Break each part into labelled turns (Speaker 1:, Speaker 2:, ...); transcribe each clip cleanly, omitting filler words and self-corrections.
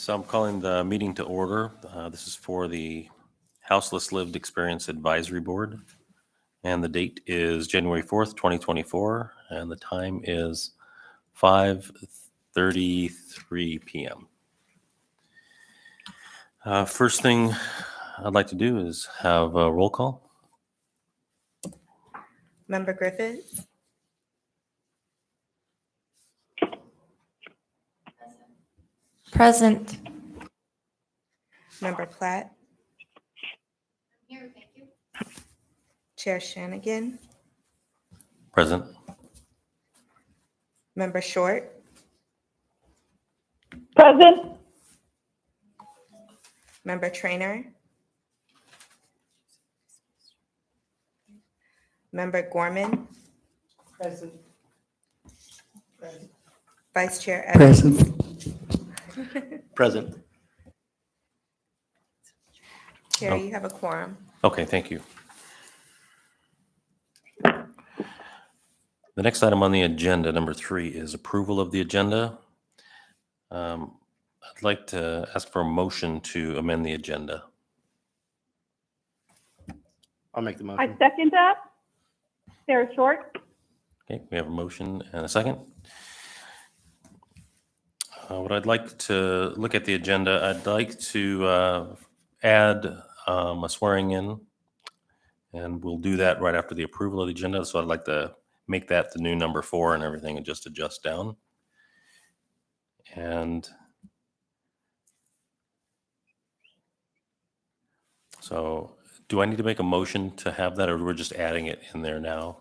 Speaker 1: So I'm calling the meeting to order. This is for the Houseless Lived Experience Advisory Board. And the date is January 4th, 2024, and the time is 5:33 p.m. First thing I'd like to do is have a roll call.
Speaker 2: Member Griffiths?
Speaker 3: Present.
Speaker 2: Member Platt?
Speaker 3: Here, thank you.
Speaker 2: Chair Shanigan?
Speaker 1: Present.
Speaker 2: Member Short?
Speaker 4: Present.
Speaker 2: Member Trainer? Member Gorman?
Speaker 5: Present.
Speaker 2: Vice Chair Evans?
Speaker 5: Present.
Speaker 2: Chair, you have a quorum.
Speaker 1: Okay, thank you. The next item on the agenda, number 3, is approval of the agenda. I'd like to ask for a motion to amend the agenda.
Speaker 5: I'll make the
Speaker 4: I
Speaker 5: motion.
Speaker 4: second that. Sarah Short.
Speaker 1: Okay, we have a motion and a second. What I'd like to look at the agenda, I'd like to add a swearing in, and we'll do that right after the approval of the agenda. So I'd like to make that the new number 4 and everything and just adjust down. And so do I need to make a motion to have that, or we're just adding it in there now?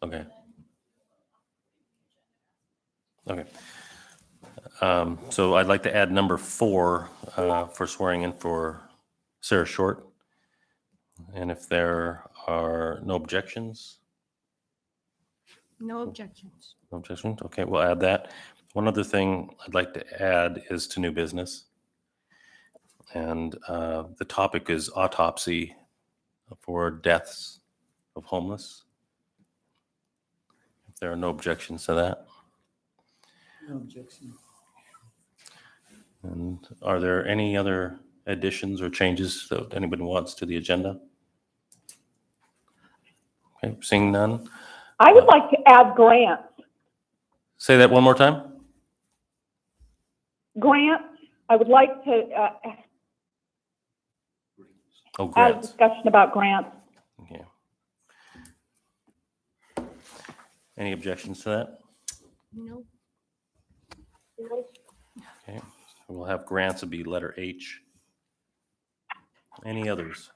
Speaker 1: Okay. Okay. So I'd like to add number 4 for swearing in for Sarah Short. And if there are no objections?
Speaker 3: No objections.
Speaker 1: No objections? Okay, we'll add that. One other thing I'd like to add is to new business. And the topic is autopsy for deaths of homeless. If there are no objections to that.
Speaker 5: No objection.
Speaker 1: And are there any other additions or changes that anybody wants to the agenda? Okay, seeing none.
Speaker 4: I would like to add grants.
Speaker 1: Say that one more time.
Speaker 4: Grants. I would like to
Speaker 1: Oh,
Speaker 4: add a
Speaker 1: grants.
Speaker 4: discussion about grants.
Speaker 1: Okay. Any objections to that?
Speaker 3: No.
Speaker 1: Okay, so we'll have grants will be letter H. Any others?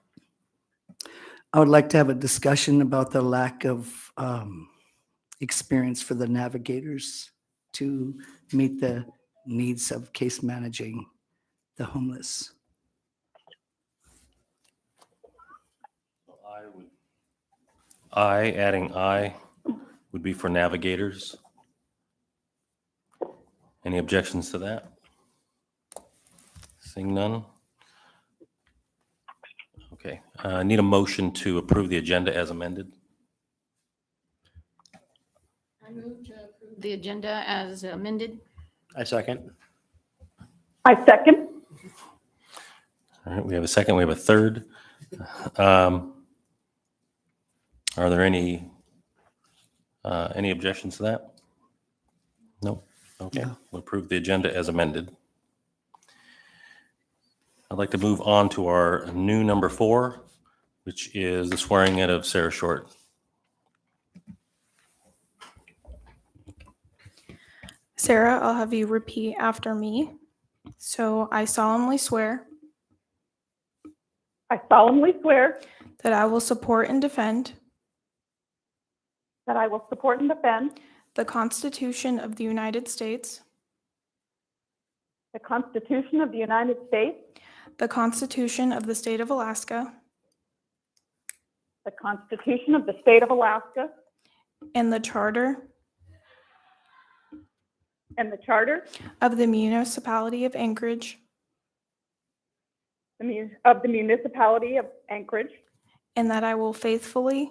Speaker 5: I would like to have a discussion about the lack of experience for the navigators to meet the needs of case managing the homeless.
Speaker 1: Adding I would be for navigators. Any objections to that? Seeing none? Okay, I need a motion to approve the agenda as amended.
Speaker 3: I move to approve the agenda as amended.
Speaker 5: I second.
Speaker 4: I second.
Speaker 1: All right, we have a second, we have a third. Are there any objections to that? No? Okay,
Speaker 5: No.
Speaker 1: we'll approve the agenda as amended. I'd like to move on to our new number 4, which is the swearing in of Sarah Short.
Speaker 6: Sarah, I'll have you repeat after me. So I solemnly swear
Speaker 4: I solemnly swear
Speaker 6: that I will support and defend
Speaker 4: that I will support and defend
Speaker 6: the Constitution of the United States,
Speaker 4: the Constitution of the United States,
Speaker 6: the Constitution of the State of Alaska,
Speaker 4: the Constitution of the State of Alaska,
Speaker 6: and the Charter
Speaker 4: and the Charter
Speaker 6: of the Municipality of Anchorage,
Speaker 4: of the Municipality of Anchorage,
Speaker 6: and that I will faithfully,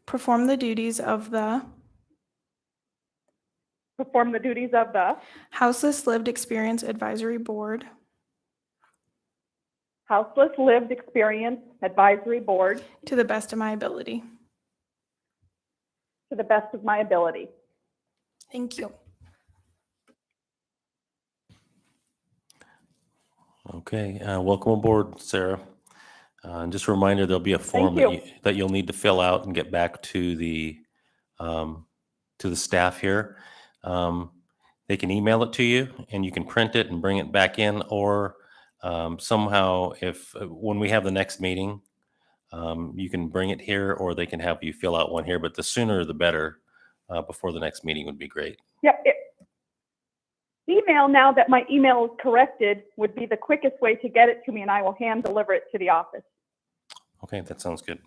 Speaker 6: perform the duties of the Houseless Lived Experience Advisory Board
Speaker 4: Houseless Lived Experience Advisory Board
Speaker 6: to the best of my ability.
Speaker 4: to the best of my ability.
Speaker 6: Thank you.
Speaker 1: Okay, welcome aboard, Sarah. And just a reminder, there'll be a form
Speaker 4: you.
Speaker 1: that you'll need to fill out and get back to the staff here. They can email it to you, and you can print it and bring it back in, or somehow, if when we have the next meeting, you can bring it here, or they can have you fill out one here. But the sooner the better, before the next meeting would be great.
Speaker 4: Yep. Email, now that my email is corrected, would be the quickest way to get it to me, and I will hand deliver it to the office.
Speaker 1: Okay, that sounds good.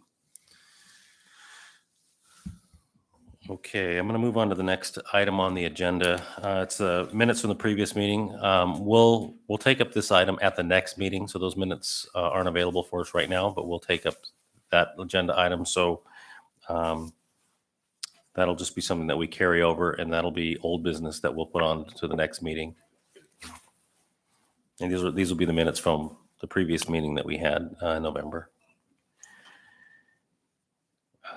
Speaker 1: Okay, I'm going to move on to the next item on the agenda. It's the minutes from the previous meeting. We'll take up this item at the next meeting, so those minutes aren't available for us right now, but we'll take up that agenda item. So that'll just be something that we carry over, and that'll be old business that we'll put on to the next meeting. And these will be the minutes from the previous meeting that we had in November.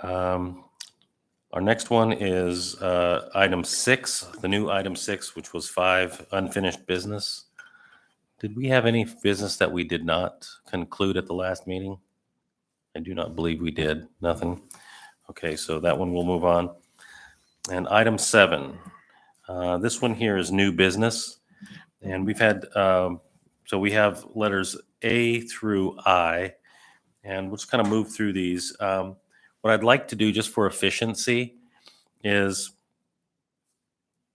Speaker 1: Our next one is item 6, the new item 6, which was 5 unfinished business. Did we have any business that we did not conclude at the last meeting? I do not believe we did. Nothing. Okay, so that one we'll move on. And item 7, this one here is new business. And we've had, so we have letters A through I, and we'll just kind of move through these. What I'd like to do, just for efficiency, is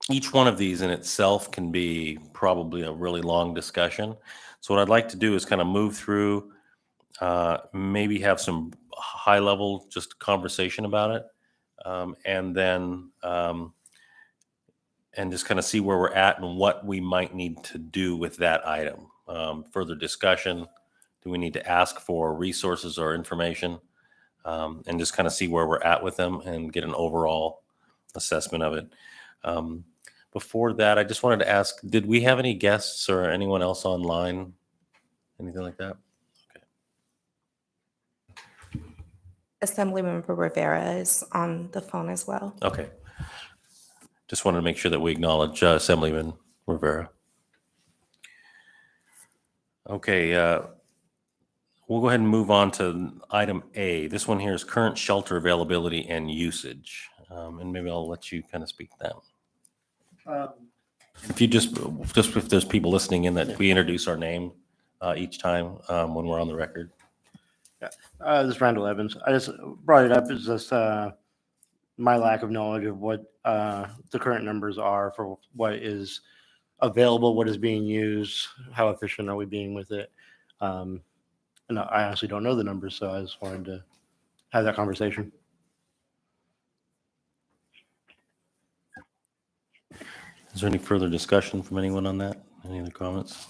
Speaker 1: each one of these in itself can be probably a really long discussion. So what I'd like to do is kind of move through, maybe have some high level just conversation about it, and then and just kind of see where we're at and what we might need to do with that item. Further discussion, do we need to ask for resources or information? And just kind of see where we're at with them and get an overall assessment of it. Before that, I just wanted to ask, did we have any guests or anyone else online? Anything like that?
Speaker 2: Assemblymember Rivera is on the phone as well.
Speaker 1: Okay. Just wanted to make sure that we acknowledge Assemblyman Rivera. Okay. We'll go ahead and move on to item A. This one here is current shelter availability and usage. And maybe I'll let you kind of speak to that. If you just if there's people listening in, that we introduce our name each time when we're on the record.
Speaker 7: This is Randall Evans. I just brought it up as just my lack of knowledge of what the current numbers are for what is available, what is being used, how efficient are we being with it. And I honestly don't know the numbers, so I just wanted to have that conversation.
Speaker 1: Is there any further discussion from anyone on that? Any other comments?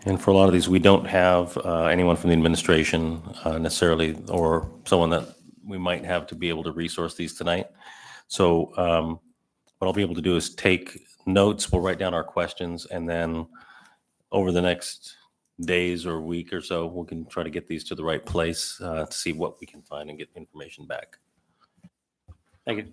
Speaker 1: And for a lot of these, we don't have anyone from the administration necessarily, or someone that we might have to be able to resource these tonight. So what I'll be able to do is take notes, we'll write down our questions, and then over the next days or week or so, we can try to get these to the right place to see what we can find and get information back.
Speaker 7: Thank you.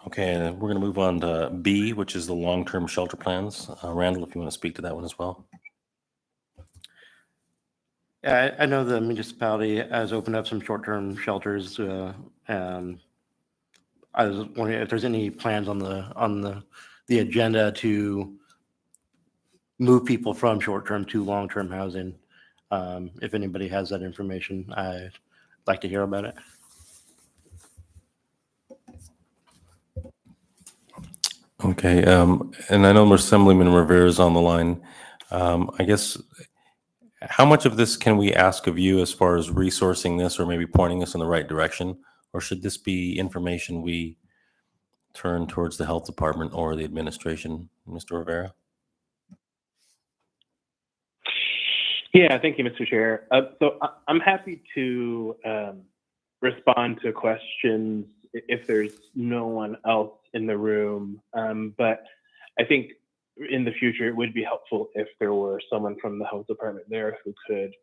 Speaker 1: Okay, and we're going to move on to B, which is the long-term shelter plans. Randall, if you want to speak to that one as well.
Speaker 7: Yeah, I know the municipality has opened up some short-term shelters. I was wondering if there's any plans on the agenda to move people from short-term to long-term housing. If anybody has that information, I'd like to hear about it.
Speaker 1: Okay, and I know Assemblyman Rivera is on the line. I guess, how much of this can we ask of you as far as resourcing this or maybe pointing us in the right direction? Or should this be information we turn towards the health department or the administration. Mr. Rivera?
Speaker 8: Yeah, thank you, Mr. Chair. I'm happy to respond to questions if there's no one else in the room. But I think in the future, it would be helpful if there were someone from the health department there who could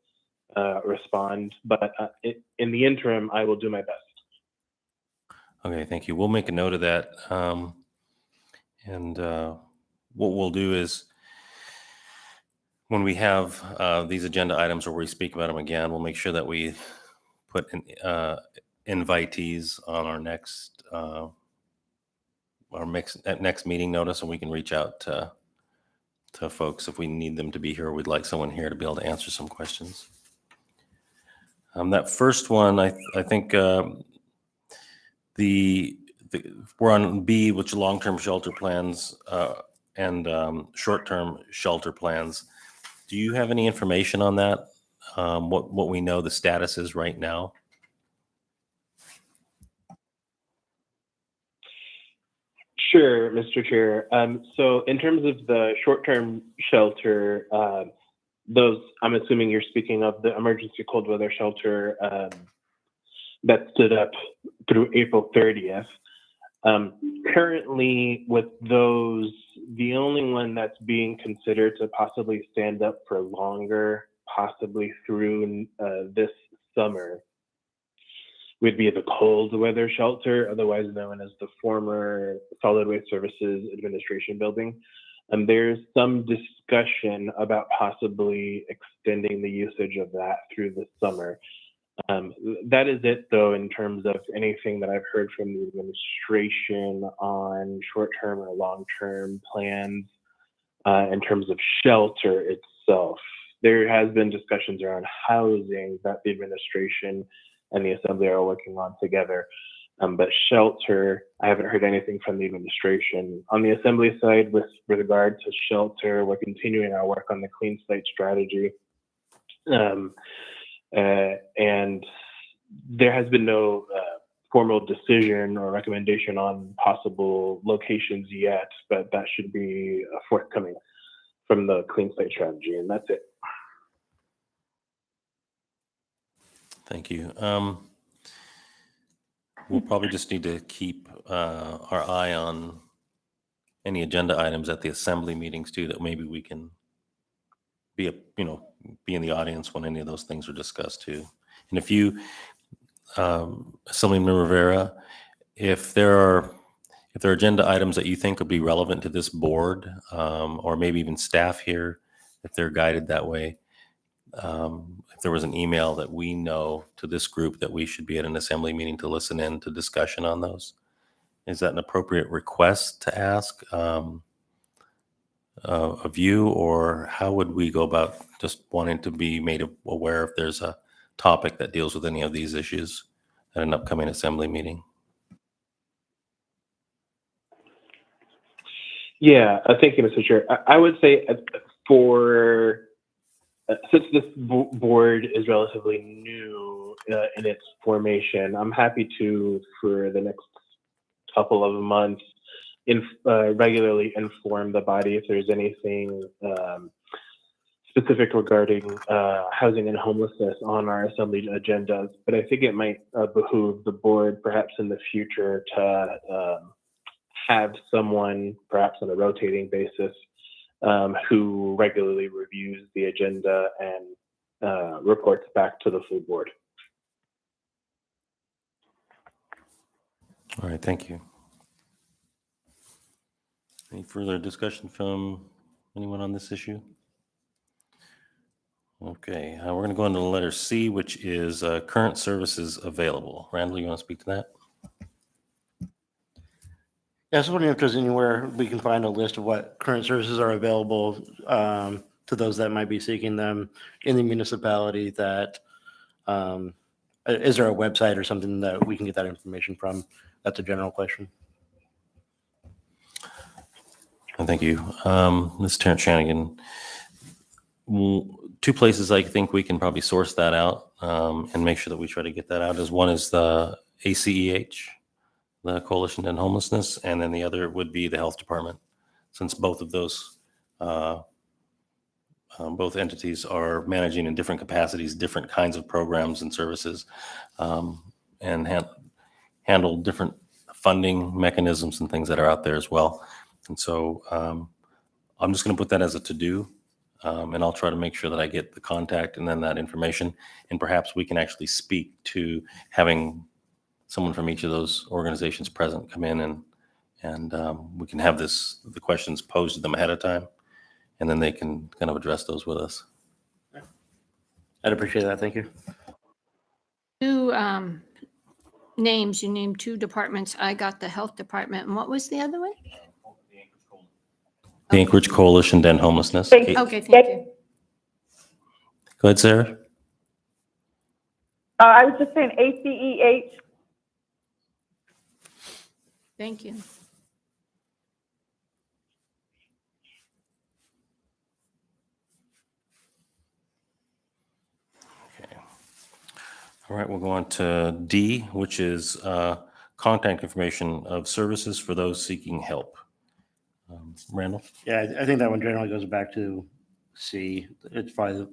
Speaker 8: respond. But in the interim, I will do my best.
Speaker 1: Okay, thank you. We'll make a note of that. And what we'll do is when we have these agenda items or we speak about them again, we'll make sure that we put invitees on our next next meeting notice, and we can reach out to folks if we need them to be here or we'd like someone here to be able to answer some questions. That first one, I think we're on B, which are long-term shelter plans and short-term shelter plans. Do you have any information on that? What we know the status is right now?
Speaker 8: Sure, Mr. Chair. So in terms of the short-term shelter, those, I'm assuming you're speaking of the emergency cold weather shelter that stood up through April 30th. Currently with those, the only one that's being considered to possibly stand up for longer, possibly through this summer, would be the cold weather shelter, otherwise known as the former Solid Waste Services Administration building. There's some discussion about possibly extending the usage of that through the summer. That is it, though, in terms of anything that I've heard from the administration on short-term or long-term plans in terms of shelter itself. There has been discussions around housing that the administration and the Assembly are working on together. But shelter, I haven't heard anything from the administration. On the Assembly side, with regard to shelter, we're continuing our work on the clean slate strategy. And there has been no formal decision or recommendation on possible locations yet, but that should be forthcoming from the clean slate strategy, and that's it.
Speaker 1: Thank you. We'll probably just need to keep our eye on any agenda items at the Assembly meetings too, that maybe we can be in the audience when any of those things are discussed too. And if you, Assemblyman Rivera, if there are agenda items that you think would be relevant to this board, or maybe even staff here, if they're guided that way, if there was an email that we know to this group that we should be at an Assembly meeting to listen in to discussion on those, is that an appropriate request to ask of you, or how would we go about just wanting to be made aware if there's a topic that deals with any of these issues at an upcoming Assembly meeting?
Speaker 8: Yeah, thank you, Mr. Chair. I would say since this board is relatively new in its formation, I'm happy to, for the next couple of months, regularly inform the body if there's anything specific regarding housing and homelessness on our Assembly agendas. But I think it might behoove the board, perhaps in the future, to have someone, perhaps on a rotating basis, who regularly reviews the agenda and reports back to the full board.
Speaker 1: All right, thank you. Any further discussion from anyone on this issue? Okay, we're going to go into the letter C, which is current services available. Randall, you want to speak to that?
Speaker 7: Yeah, I was wondering if there's anywhere we can find a list of what current services are available to those that might be seeking them in the municipality. That is there a website or something that we can get that information from? That's a general question.
Speaker 1: Thank you. Ms. Terrence Shanigan, two places I think we can probably source that out and make sure that we try to get that out is one is the ACEH the Coalition to End Homelessness, and then the other would be the Health Department, since both of those, both entities are managing in different capacities, different kinds of programs and services, and handle different funding mechanisms and things that are out there as well. And so I'm just going to put that as a to-do, and I'll try to make sure that I get the contact and then that information, and perhaps we can actually speak to having someone from each of those organizations present come in, and we can have the questions posed to them ahead of time, and then they can kind of address those with us.
Speaker 7: I'd appreciate that. Thank you.
Speaker 3: Two names, you named two departments. I got the health department. And what was the other one?
Speaker 1: The Anchorage Coalition to End Homelessness.
Speaker 4: Thank
Speaker 1: Kate,
Speaker 3: Okay, thank you.
Speaker 1: go ahead, Sarah.
Speaker 4: I was just saying ACEH.
Speaker 3: Thank you.
Speaker 1: Okay. All right, we'll go on to D, which is contact information of services for those seeking help. Randall?
Speaker 7: Yeah, I think that one generally goes back to C. It's probably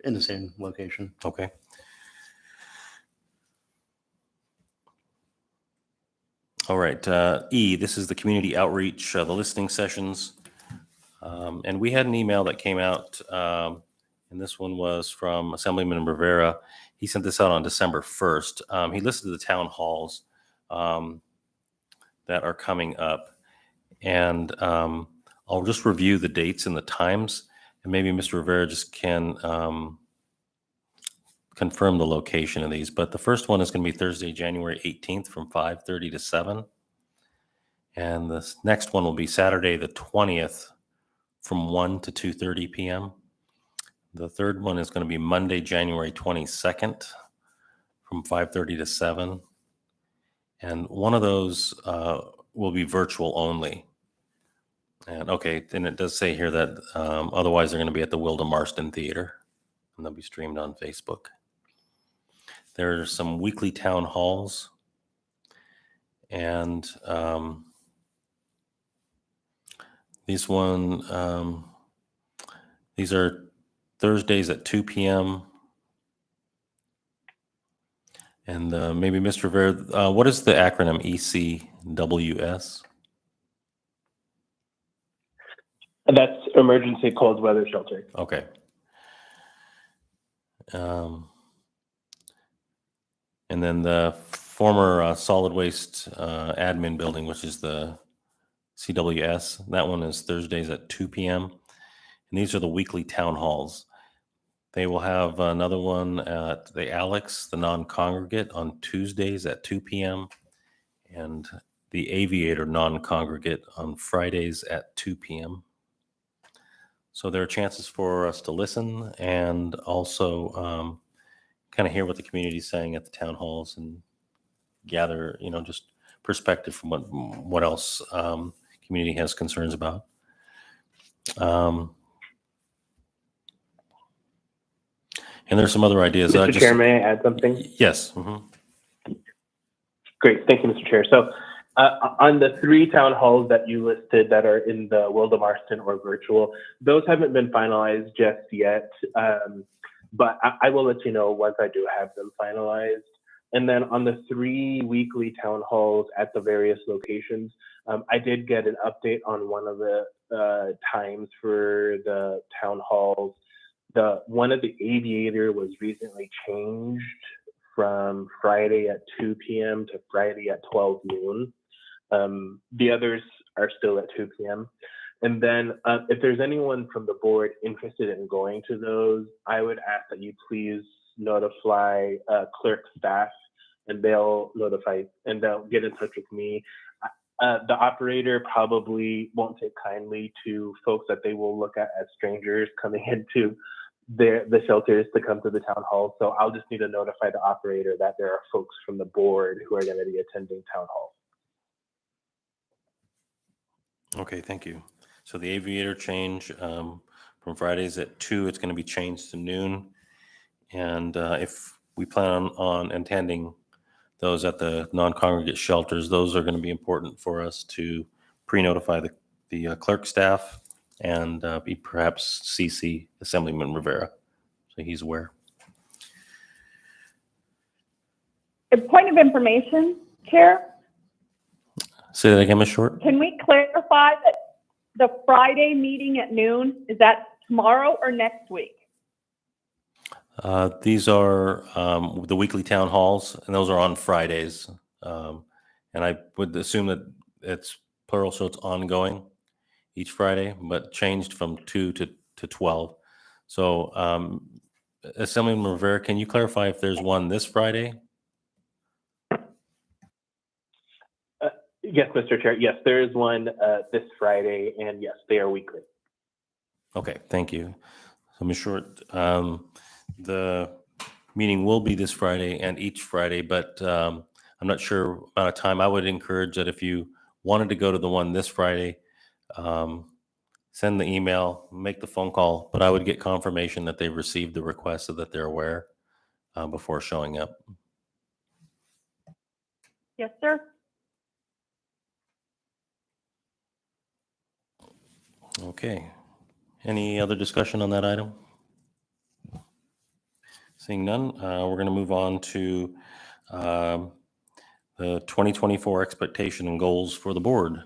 Speaker 7: in the same location.
Speaker 1: Okay. All right, E, this is the community outreach, the listening sessions. And we had an email that came out, and this one was from Assemblyman Rivera. He sent this out on December 1st. He listed the town halls that are coming up. And I'll just review the dates and the times, and maybe Mr. Rivera just can confirm the location of these. But the first one is going to be Thursday, January 18th from 5:30 to 7. And the next one will be Saturday, the 20th from 1 to 2:30 p.m. The third one is going to be Monday, January 22nd from 5:30 to 7. And one of those will be virtual only. And okay, then it does say here that otherwise they're going to be at the Wilda Marston Theater, and they'll be streamed on Facebook. There are some weekly town halls, and these are Thursdays at 2 p.m. And maybe Mr. Rivera, what is the acronym ECWS?
Speaker 8: That's Emergency Cold Weather Shelter.
Speaker 1: Okay. And then the former solid waste admin building, which is the CWS, that one is Thursdays at 2 p.m. And these are the weekly town halls. They will have another one at the Alex, the non-congregate, on Tuesdays at 2 p.m. and the Aviator non-congregate on Fridays at 2 p.m. So there are chances for us to listen and also kind of hear what the community is saying at the town halls and gather, just perspective from what else community has concerns about. And there's some other ideas.
Speaker 8: Mr. Chair, may I add something?
Speaker 1: Yes. Mm-hmm.
Speaker 8: Great. Thank you, Mr. Chair. So on the three town halls that you listed that are in the Wilda Marston or virtual, those haven't been finalized just yet. But I will let you know once I do have them finalized. And then on the 3 weekly town halls at the various locations, I did get an update on one of the times for the town halls. One of the Aviator was recently changed from Friday at 2 p.m. to Friday at 12 noon. The others are still at 2 p.m. And then if there's anyone from the board interested in going to those, I would ask that you please notify clerk staff, and they'll notify and they'll get in touch with me. The operator probably won't take kindly to folks that they will look at as strangers coming into the shelters to come to the town hall. So I'll just need to notify the operator that there are folks from the board who are going to be attending town hall.
Speaker 1: Okay, thank you. So the Aviator change from Fridays at 2, it's going to be changed to noon. And if we plan on attending those at the non-congregate shelters, those are going to be important for us to pre-notify the clerk staff and be perhaps CC Assemblyman Rivera, so he's aware.
Speaker 4: A point of information, Chair,
Speaker 1: Say that again, Ms. Short?
Speaker 4: can we clarify that the Friday meeting at noon, is that tomorrow or next week?
Speaker 1: These are the weekly town halls, and those are on Fridays. And I would assume that it's plural, so it's ongoing each Friday, but changed from 2 to 12. So Assemblyman Rivera, can you clarify if there's one this Friday?
Speaker 8: Yes, Mr. Chair. Yes, there is one this Friday, and yes, they are weekly.
Speaker 1: Okay, thank you. So Ms. Short, the meeting will be this Friday and each Friday, but I'm not sure amount of time. I would encourage that if you wanted to go to the one this Friday, send the email, make the phone call, but I would get confirmation that they've received the request so that they're aware before showing up.
Speaker 4: Yes, sir.
Speaker 1: Okay. Any other discussion on that item? Seeing none, we're going to move on to the 2024 expectation and goals for the board.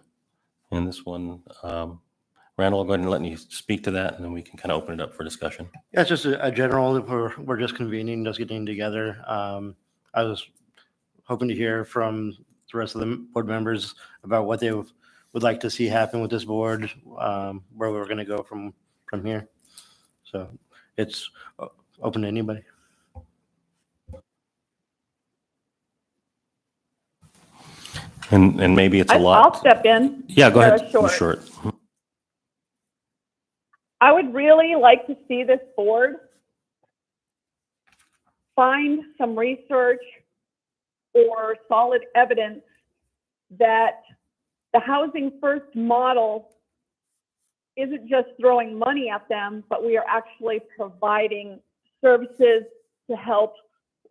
Speaker 1: And this one, Randall, I'll go ahead and let you speak to that, and then we can kind of open it up for discussion.
Speaker 7: Yeah, it's just a general, we're just convening, just getting together. I was hoping to hear from the rest of the board members about what they would like to see happen with this board, where we're going to go from here. So it's open to anybody.
Speaker 1: And maybe it's a
Speaker 4: I'll
Speaker 1: lot.
Speaker 4: step in.
Speaker 1: Yeah, go
Speaker 4: Sarah
Speaker 1: ahead, Ms.
Speaker 4: Short.
Speaker 1: Short.
Speaker 4: I would really like to see this board find some research or solid evidence that the Housing First model isn't just throwing money at them, but we are actually providing services to help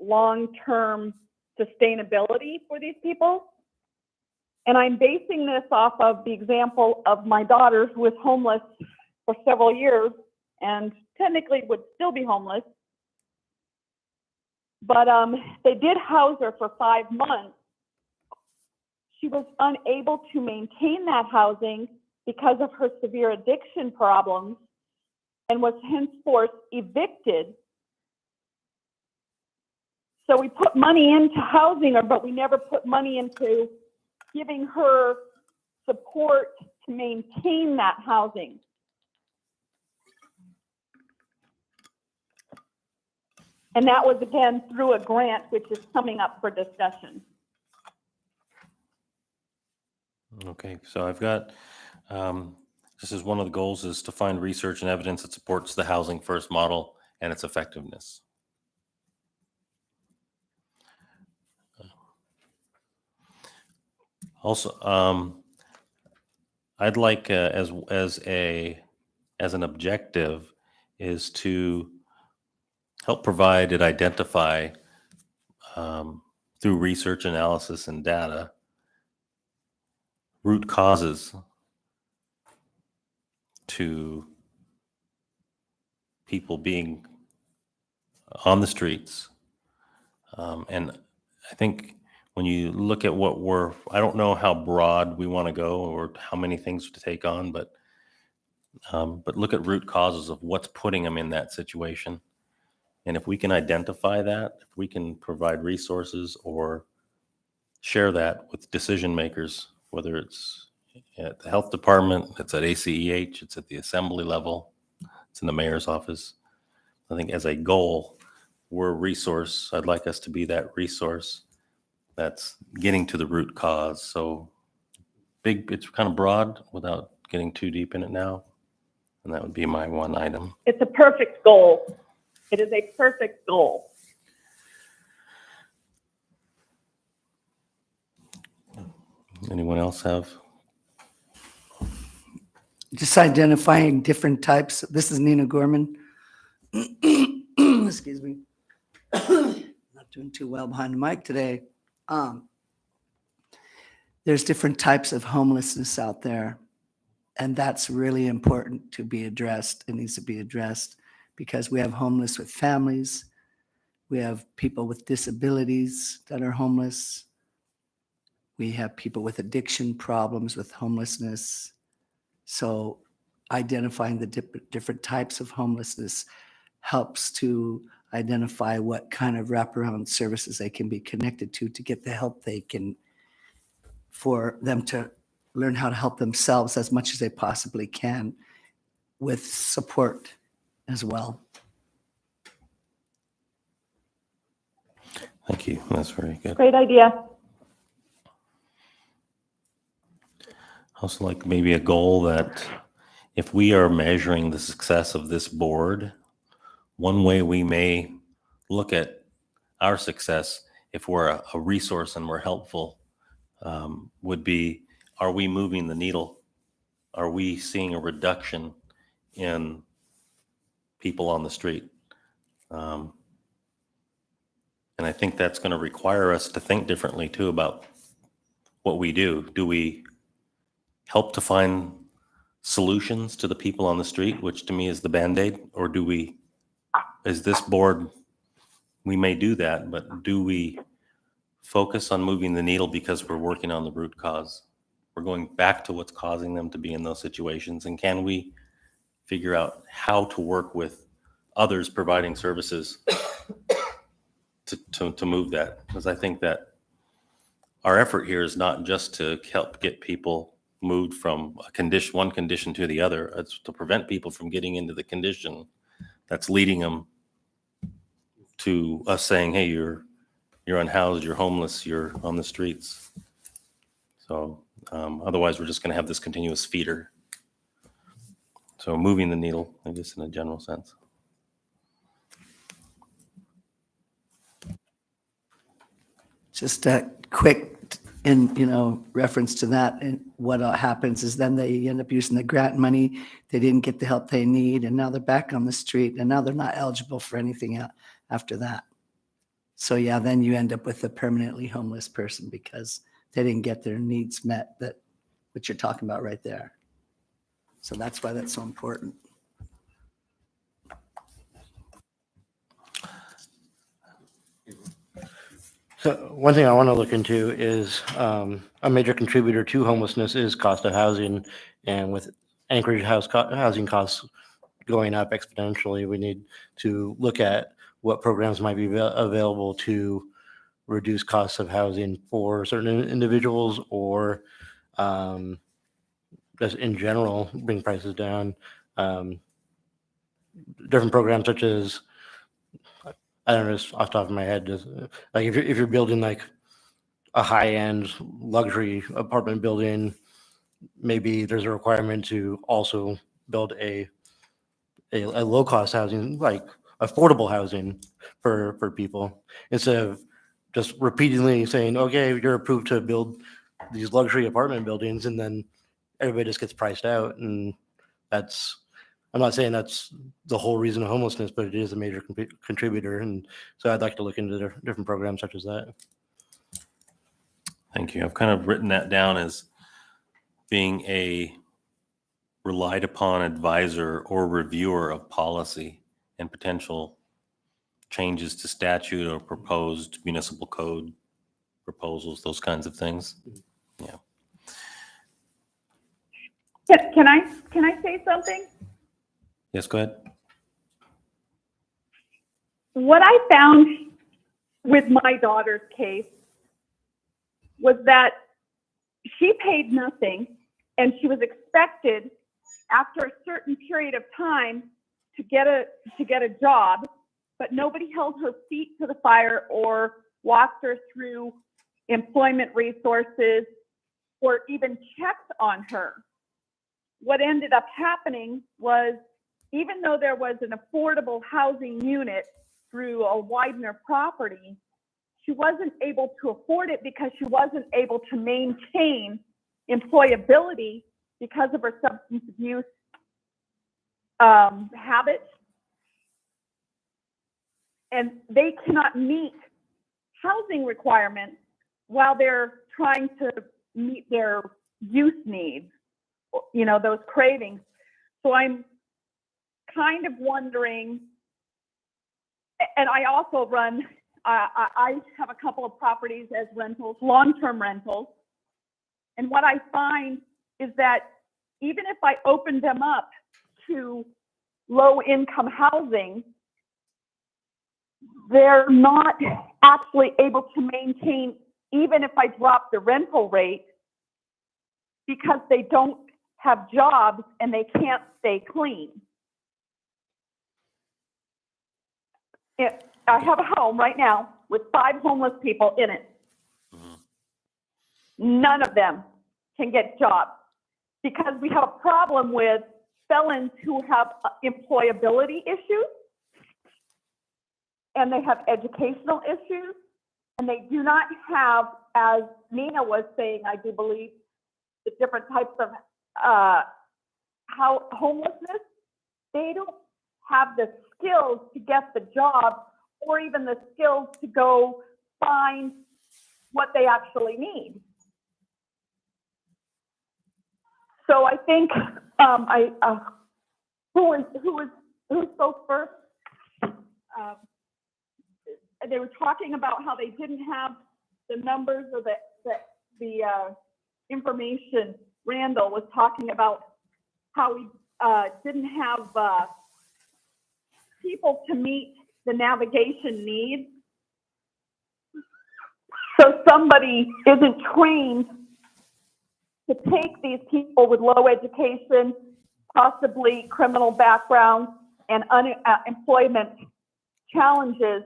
Speaker 4: long-term sustainability for these people. And I'm basing this off of the example of my daughter, who was homeless for several years and technically would still be homeless. But they did house her for 5 months. She was unable to maintain that housing because of her severe addiction problems and was henceforth evicted. So we put money into housing her, but we never put money into giving her support to maintain that housing. And that was, again, through a grant, which is coming up for discussion.
Speaker 1: Okay, so I've got, this is one of the goals, is to find research and evidence that supports the Housing First model and its effectiveness. Also, I'd like as an objective is to help provide and identify through research, analysis, and data root causes to people being on the streets. And I think when you look at what I don't know how broad we want to go or how many things to take on, but look at root causes of what's putting them in that situation. And if we can identify that, if we can provide resources or share that with decision makers, whether it's at the health department, it's at ACEH, it's at the assembly level, it's in the mayor's office. I think as a goal, we're a resource. I'd like us to be that resource that's getting to the root cause. So it's kind of broad without getting too deep in it now. And that would be my one item.
Speaker 4: It's a perfect goal. It is a perfect goal.
Speaker 1: Anyone else have?
Speaker 5: Just identifying different types. This is Nina Gorman. Excuse me. Not doing too well behind the mic today. There's different types of homelessness out there, and that's really important to be addressed. It needs to be addressed because we have homeless with families. We have people with disabilities that are homeless. We have people with addiction problems with homelessness. So identifying the different types of homelessness helps to identify what kind of wraparound services they can be connected to get the help they can, for them to learn how to help themselves as much as they possibly can with support as well.
Speaker 1: Thank you. That's very good.
Speaker 4: Great idea.
Speaker 1: Also, like maybe a goal that if we are measuring the success of this board, one way we may look at our success, if we're a resource and we're helpful, would be, are we moving the needle? Are we seeing a reduction in people on the street? And I think that's going to require us to think differently too about what we do. Do we help to find solutions to the people on the street, which to me is the Band-Aid, or do we, is this board, we may do that, but do we focus on moving the needle because we're working on the root cause? We're going back to what's causing them to be in those situations, and can we figure out how to work with others providing services to move that? Because I think that our effort here is not just to help get people moved from a condition, one condition to the other. It's to prevent people from getting into the condition that's leading them to us saying, hey, you're unhoused, you're homeless, you're on the streets. So otherwise we're just going to have this continuous feeder. So moving the needle, I guess, in a general sense.
Speaker 5: Just a quick, in reference to that, and what happens is then they end up using the grant money. They didn't get the help they need, and now they're back on the street, and now they're not eligible for anything after that. So yeah, then you end up with a permanently homeless person because they didn't get their needs met, that what you're talking about right there. So that's why that's so important.
Speaker 7: So one thing I want to look into is a major contributor to homelessness is cost of housing, and with Anchorage housing costs going up exponentially, we need to look at what programs might be available to reduce costs of housing for certain individuals, or just in general bring prices down. Different programs such as, I don't know, just off the top of my head, just like if you're building like a high-end luxury apartment building, maybe there's a requirement to also build a low-cost housing, like affordable housing for people, instead of just repeatedly saying, okay, you're approved to build these luxury apartment buildings, and then everybody just gets priced out. And that's, I'm not saying that's the whole reason of homelessness, but it is a major contributor. And so I'd like to look into different programs such as that.
Speaker 1: Thank you. I've kind of written that down as being a relied upon advisor or reviewer of policy and potential changes to statute or proposed municipal code proposals, those kinds of things. Yeah.
Speaker 4: Can I say something?
Speaker 1: Yes, go ahead.
Speaker 4: What I found with my daughter's case was that she paid nothing, and she was expected after a certain period of time to get a job, but nobody held her feet to the fire or walked her through employment resources or even checked on her. What ended up happening was, even though there was an affordable housing unit through a Widener property, she wasn't able to afford it because she wasn't able to maintain employability because of her substance abuse habits. And they cannot meet housing requirements while they're trying to meet their use needs, you know, those cravings. So I'm kind of wondering, and I also run, I have a couple of properties as rentals, long-term rentals. And what I find is that even if I open them up to low-income housing, they're not actually able to maintain, even if I drop the rental rate, because they don't have jobs and they can't stay clean. I have a home right now with 5 homeless people in it. None of them can get jobs because we have a problem with felons who have employability issues, and they have educational issues, and they do not have, as Nina was saying, I do believe, the different types of homelessness. They don't have the skills to get the job or even the skills to go find what they actually need. So I think who spoke first? They were talking about how they didn't have the numbers or the information. Randall was talking about how we didn't have people to meet the navigation needs. So somebody isn't trained to take these people with low education, possibly criminal backgrounds, and unemployment challenges.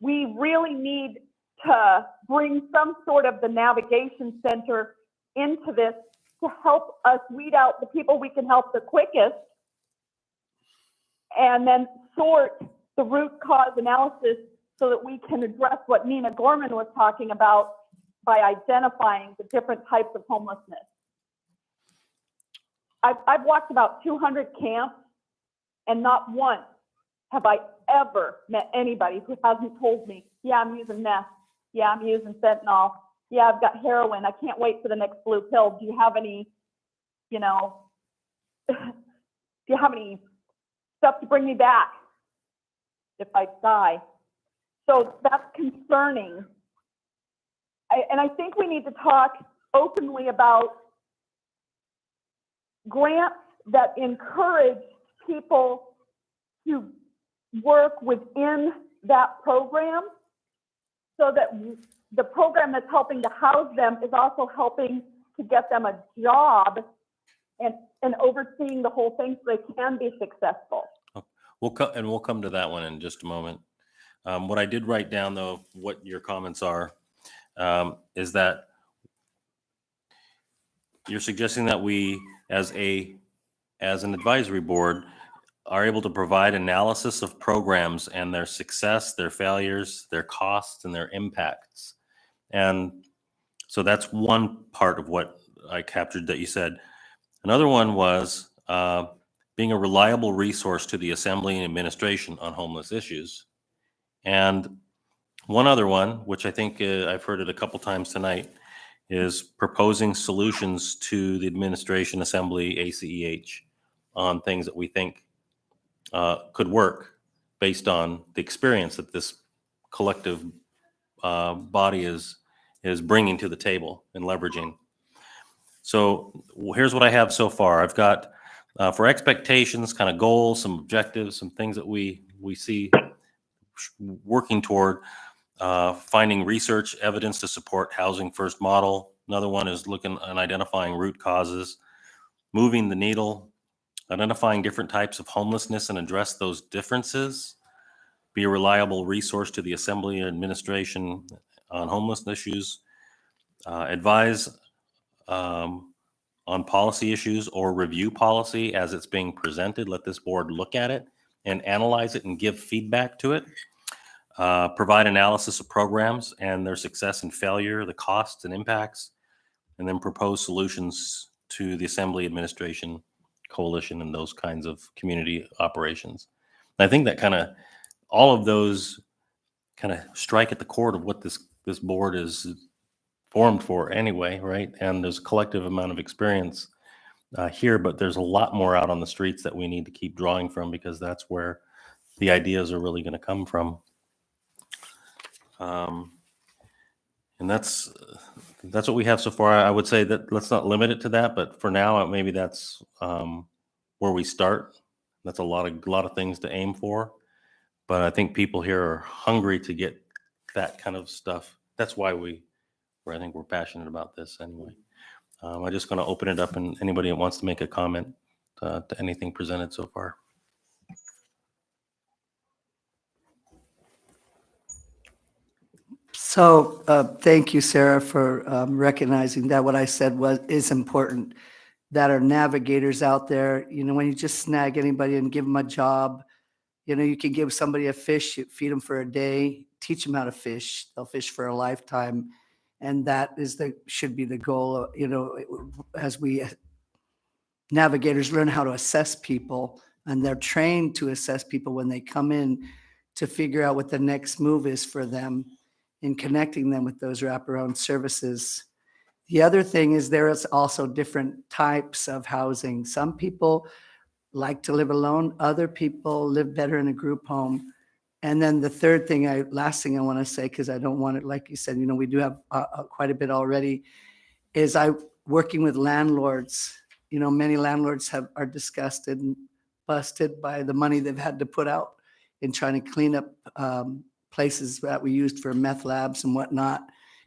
Speaker 4: We really need to bring some sort of the navigation center into this to help us weed out the people we can help the quickest, and then sort the root cause analysis so that we can address what Nina Gorman was talking about by identifying the different types of homelessness. I've walked about 200 camps, and not once have I ever met anybody who hasn't told me, yeah, I'm using meth. Yeah, I'm using fentanyl. Yeah, I've got heroin. I can't wait for the next blue pill. Do you have any, do you have any stuff to bring me back if I die? So that's concerning. And I think we need to talk openly about grants that encourage people to work within that program, so that the program that's helping to house them is also helping to get them a job and overseeing the whole thing so they can be successful.
Speaker 1: We'll come to that one in just a moment. What I did write down, though, what your comments are, is that you're suggesting that we, as an advisory board, are able to provide analysis of programs and their success, their failures, their costs, and their impacts. And so that's one part of what I captured that you said. Another one was being a reliable resource to the Assembly and administration on homeless issues. And one other one, which I think I've heard it a couple times tonight, is proposing solutions to the administration, Assembly, ACEH on things that we think could work based on the experience that this collective body is bringing to the table and leveraging. So here's what I have so far. I've got for expectations, kind of goals, some objectives, some things that we see working toward. Finding research evidence to support housing first model. Another one is looking and identifying root causes, moving the needle, identifying different types of homelessness and address those differences, be a reliable resource to the Assembly and administration on homeless issues, advise on policy issues or review policy as it's being presented. Let this board look at it and analyze it and give feedback to it. Provide analysis of programs and their success and failure, the costs and impacts, and then propose solutions to the Assembly, administration, coalition, and those kinds of community operations. And I think that kind of, all of those kind of strike at the chord of what this board is formed for anyway, right? And there's a collective amount of experience here, but there's a lot more out on the streets that we need to keep drawing from, because that's where the ideas are really going to come from. And that's what we have so far. I would say that let's not limit it to that, but for now, maybe that's where we start. That's a lot of things to aim for. But I think people here are hungry to get that kind of stuff. That's why I think we're passionate about this anyway. I'm just going to open it up, and anybody that wants to make a comment to anything presented so far.
Speaker 5: So thank you, Sarah, for recognizing that what I said is important, that are navigators out there. You know, when you just snag anybody and give them a job, you know, you can give somebody a fish, you feed them for a day, teach them how to fish. They'll fish for a lifetime. And that should be the goal, you know, as we navigators learn how to assess people, and they're trained to assess people when they come in, to figure out what the next move is for them in connecting them with those wraparound services. The other thing is there is also different types of housing. Some people like to live alone. Other people live better in a group home. And then the third thing, last thing I want to say, because I don't want it, like you said, you know, we do have quite a bit already, is working with landlords. You know, many landlords are disgusted and busted by the money they've had to put out in trying to clean up places that we used for meth labs and whatnot.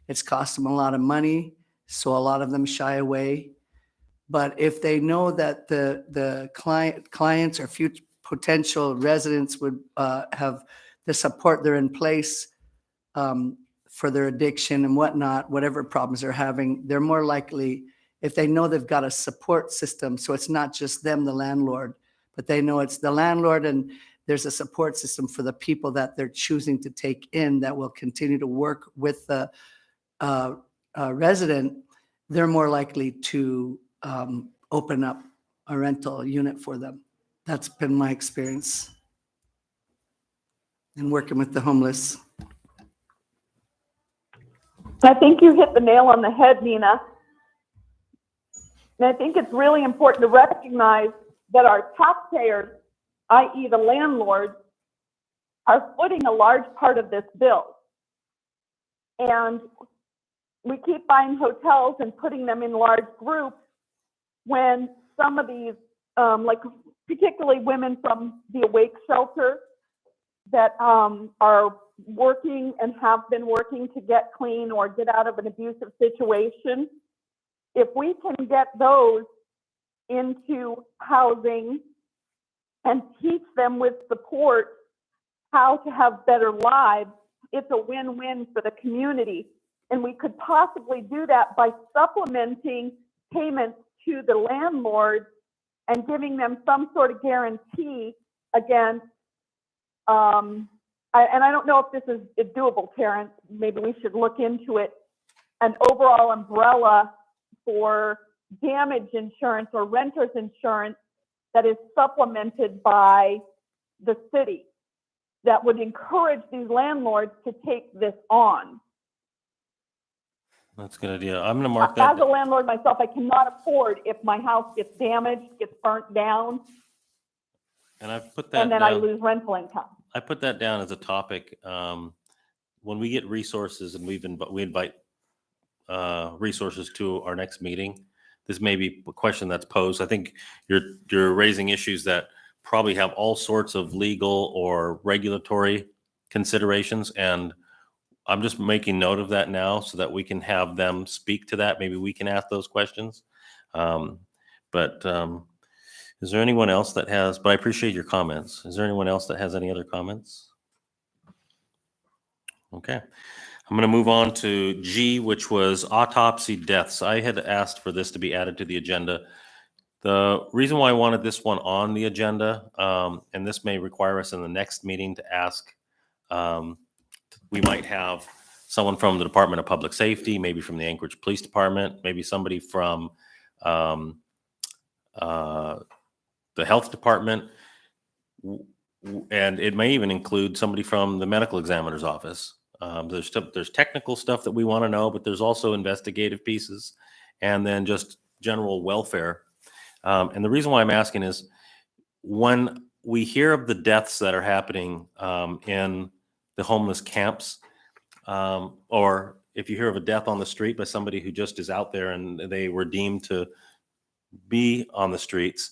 Speaker 5: It's cost them a lot of money, so a lot of them shy away. But if they know that the clients or future potential residents would have the support, they're in place for their addiction and whatnot, whatever problems they're having, they're more likely, if they know they've got a support system, so it's not just them, the landlord, but they know it's the landlord and there's a support system for the people that they're choosing to take in that will continue to work with the resident, they're more likely to open up a rental unit for them. That's been my experience in working with the homeless.
Speaker 4: I think you hit the nail on the head, Nina. And I think it's really important to recognize that our taxpayers, i.e. the landlords, are footing a large part of this bill. And we keep buying hotels and putting them in large groups when some of these, like particularly women from the Awake shelter that are working and have been working to get clean or get out of an abusive situation, if we can get those into housing and teach them with support how to have better lives, it's a win-win for the community. And we could possibly do that by supplementing payments to the landlord and giving them some sort of guarantee against, and I don't know if this is doable, Terrence, maybe we should look into it, an overall umbrella for damage insurance or renter's insurance that is supplemented by the city, that would encourage these landlords to take this on.
Speaker 1: That's a good idea. I'm going to mark that.
Speaker 4: As a landlord myself, I cannot afford if my house gets damaged, gets burnt down,
Speaker 1: And I've put that
Speaker 4: and then
Speaker 1: down.
Speaker 4: I lose rental income.
Speaker 1: I put that down as a topic. When we get resources and we invite resources to our next meeting, this may be a question that's posed. I think you're raising issues that probably have all sorts of legal or regulatory considerations, and I'm just making note of that now so that we can have them speak to that. Maybe we can ask those questions. But is there anyone else that has, but I appreciate your comments. Is there anyone else that has any other comments? Okay. I'm going to move on to G, which was autopsy deaths. I had asked for this to be added to the agenda. The reason why I wanted this one on the agenda, and this may require us in the next meeting to ask, we might have someone from the Department of Public Safety, maybe from the Anchorage Police Department, maybe somebody from the Health Department, and it may even include somebody from the Medical Examiner's Office. There's technical stuff that we want to know, but there's also investigative pieces, and then just general welfare. And the reason why I'm asking is when we hear of the deaths that are happening in the homeless camps, or if you hear of a death on the street by somebody who just is out there and they were deemed to be on the streets,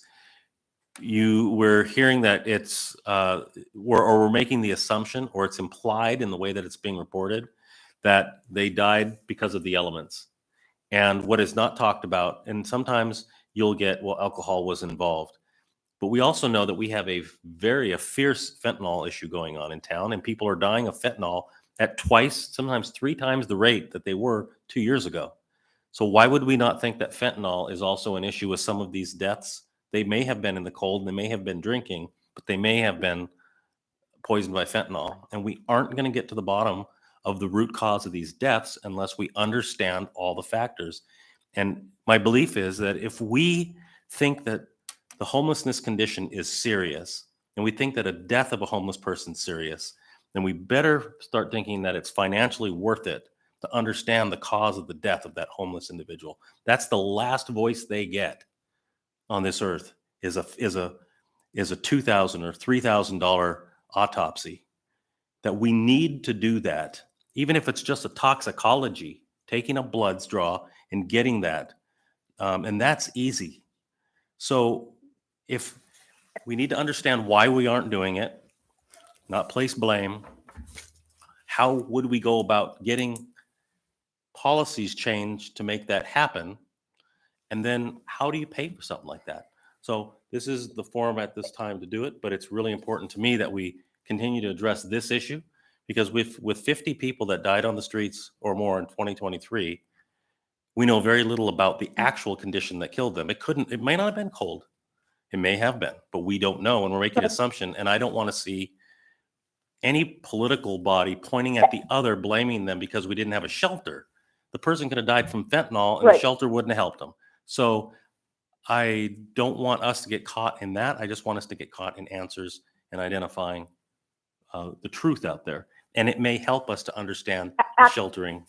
Speaker 1: we're hearing that we're making the assumption, or it's implied in the way that it's being reported, that they died because of the elements. And what is not talked about, and sometimes you'll get, well, alcohol was involved. But we also know that we have a fierce fentanyl issue going on in town, and people are dying of fentanyl at twice, sometimes 3 times the rate that they were 2 years ago. So why would we not think that fentanyl is also an issue with some of these deaths? They may have been in the cold, they may have been drinking, but they may have been poisoned by fentanyl. And we aren't going to get to the bottom of the root cause of these deaths unless we understand all the factors. And my belief is that if we think that the homelessness condition is serious, and we think that a death of a homeless person is serious, then we better start thinking that it's financially worth it to understand the cause of the death of that homeless individual. That's the last voice they get on this earth is a $2,000 or $3,000 autopsy. That we need to do that, even if it's just a toxicology, taking a blood draw and getting that, and that's easy. So if we need to understand why we aren't doing it, not place blame, how would we go about getting policies changed to make that happen? And then how do you pay for something like that? So this is the forum at this time to do it, but it's really important to me that we continue to address this issue, because with 50 people that died on the streets or more in 2023, we know very little about the actual condition that killed them. It may not have been cold. It may have been, but we don't know, and we're making an assumption, and I don't want to see any political body pointing at the other, blaming them because we didn't have a shelter. The person could have died from fentanyl, and
Speaker 4: Right.
Speaker 1: the shelter wouldn't have helped them. So I don't want us to get caught in that. I just want us to get caught in answers and identifying the truth out there. And it may help us to understand the sheltering.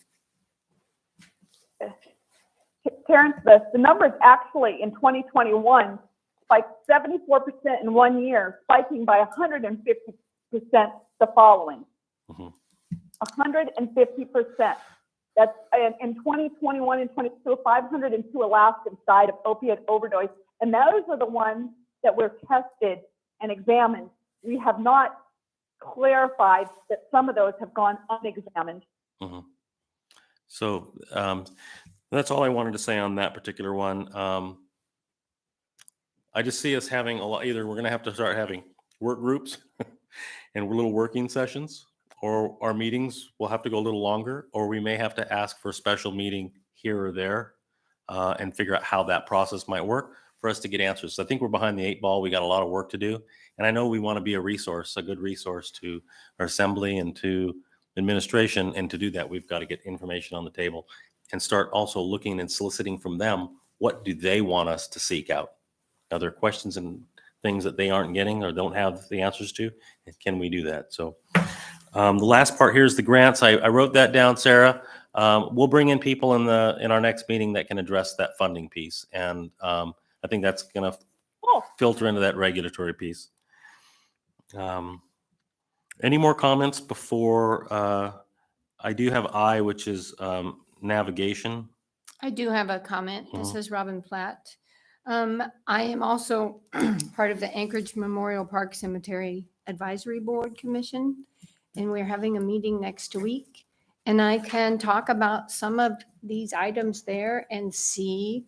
Speaker 4: Terrence, the numbers actually in 2021 spiked 74% in 1 year, spiking by 150% the following.
Speaker 1: Mhm.
Speaker 4: 150%. That's in 2021 and 22, 502 Alaskans died of opiate overdose. And those are the ones that were tested and examined. We have not clarified that some of those have gone unexamined.
Speaker 1: Mhm. So that's all I wanted to say on that particular one. I just see us having a lot. Either we're going to have to start having work groups and little working sessions, or our meetings will have to go a little longer, or we may have to ask for a special meeting here or there and figure out how that process might work for us to get answers. So I think we're behind the 8 ball. We got a lot of work to do. And I know we want to be a good resource to our assembly and to administration. And to do that, we've got to get information on the table and start also looking and soliciting from them. What do they want us to seek out? Are there questions and things that they aren't getting or don't have the answers to? And can we do that? So the last part here is the grants. I wrote that down, Sarah. We'll bring in people in our next meeting that can address that funding piece. And I think that's going to filter into that regulatory piece. Any more comments before I do have which is navigation.
Speaker 3: I do have a comment. This
Speaker 1: Mhm.
Speaker 3: is Robin Platt. I am also part of the Anchorage Memorial Park Cemetery Advisory Board Commission, and we're having a meeting next week. And I can talk about some of these items there and see,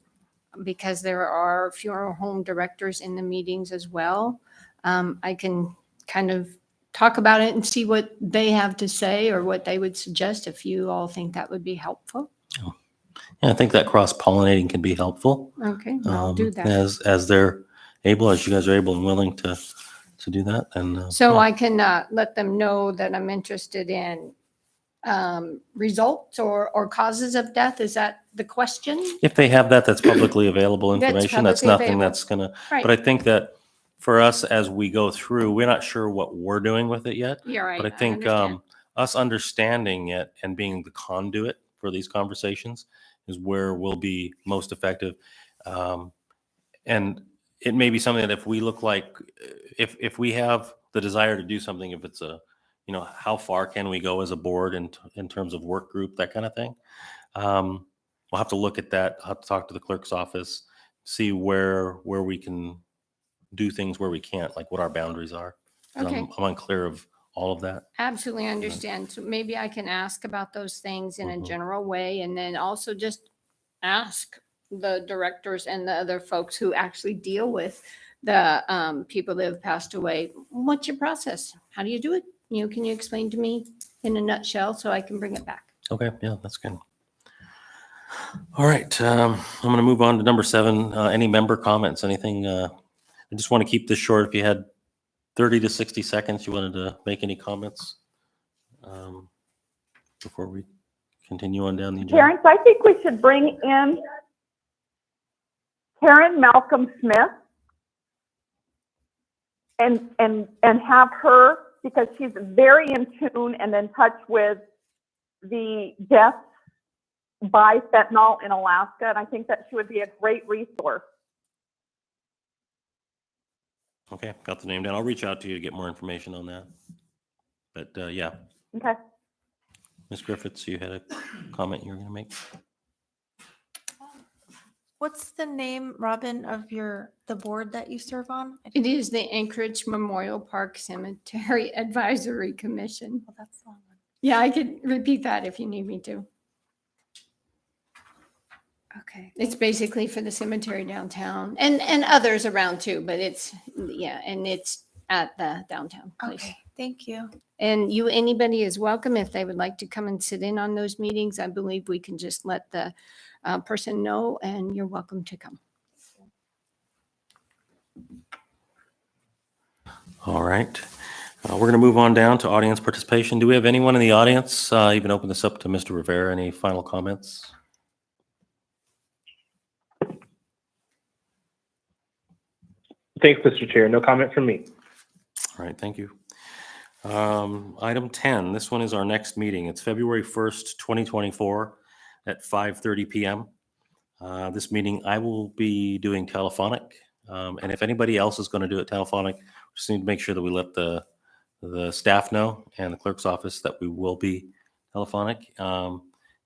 Speaker 3: because there are funeral home directors in the meetings as well. I can kind of talk about it and see what they have to say or what they would suggest if you all think that would be helpful.
Speaker 1: Yeah, I think that cross-pollinating can be helpful.
Speaker 3: Okay, I'll do that.
Speaker 1: As they're able, as you guys are able and willing to do that. And
Speaker 3: So
Speaker 1: yeah.
Speaker 3: I can let them know that I'm interested in results or causes of death. Is that the question?
Speaker 1: If they have that's publicly available
Speaker 3: That's
Speaker 1: information, that's
Speaker 3: publicly
Speaker 1: nothing
Speaker 3: available.
Speaker 1: that's gonna,
Speaker 3: Right.
Speaker 1: but I think that for us, as we go through, we're not sure what we're doing with it yet.
Speaker 3: You're right.
Speaker 1: But I think
Speaker 3: understand.
Speaker 1: us understanding it and being the conduit for these conversations is where we'll be most effective. And it may be something that if we look like, if we have the desire to do something, if it's a, how far can we go as a board in terms of work group, that kind of thing. We'll have to look at that. I'll have to talk to the clerk's office, see where we can do things, where we can't, like what our boundaries are. 'Cause
Speaker 3: Okay.
Speaker 1: I'm unclear of all of that.
Speaker 3: Absolutely understand. So maybe I can ask about those things in a
Speaker 1: Mhm.
Speaker 3: general way, and then also just ask the directors and the other folks who actually deal with the people that have passed away. What's your process? How do you do it? Can you explain to me in a nutshell so I can bring it back?
Speaker 1: Okay, yeah, that's good. All right, I'm going to move on to number 7. Any member comments? Anything? I just want to keep this short. If you had 30 to 60 seconds, you wanted to make any comments before we continue on down the agenda?
Speaker 4: Terrence, I think we should bring in Karen Malcolm Smith and have her, because she's very in tune and in touch with the deaths by fentanyl in Alaska, and I think that she would be a great resource.
Speaker 1: Okay, got the name down. I'll reach out to you to get more information on that. But yeah,
Speaker 4: Okay.
Speaker 1: Ms. Griffiths, you had a comment you were going to make?
Speaker 9: What's the name, Robin, of the board that you serve on?
Speaker 3: It is the Anchorage Memorial Park Cemetery Advisory Commission.
Speaker 9: Oh, that's the long one.
Speaker 3: Yeah, I could repeat that if you need me to.
Speaker 9: Okay.
Speaker 3: It's basically for the cemetery downtown and others around too, but it's at the downtown place.
Speaker 9: Okay, thank you.
Speaker 3: And anybody is welcome if they would like to come and sit in on those meetings. I believe we can just let the person know, and you're welcome to come.
Speaker 1: All right. We're going to move on down to audience participation. Do we have anyone in the audience? Even open this up to Mr. Rivera. Any final comments?
Speaker 8: Thanks, Mr. Chair. No comment from me.
Speaker 1: All right, thank you. Item 10, this one is our next meeting. It's February 1st, 2024 at 5:30 p.m. This meeting I will be doing telephonic. And if anybody else is going to do it telephonic, we just need to make sure that we let the staff know and the clerk's office that we will be telephonic. And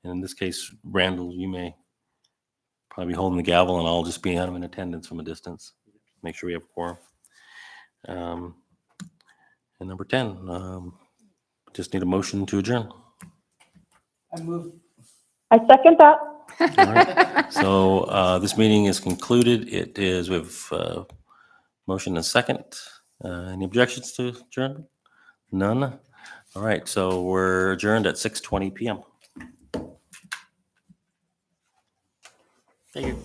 Speaker 1: in this case, Randall, you may probably be holding the gavel and I'll just be in attendance from a distance. Make sure we have a quorum. And number 10, just need a motion to adjourn.
Speaker 5: I move.
Speaker 4: I second that.
Speaker 1: All right. So this meeting is concluded. We have motion and second. Any objections to adjourn? None. All right. So we're adjourned at 6:20 p.m. Thank you.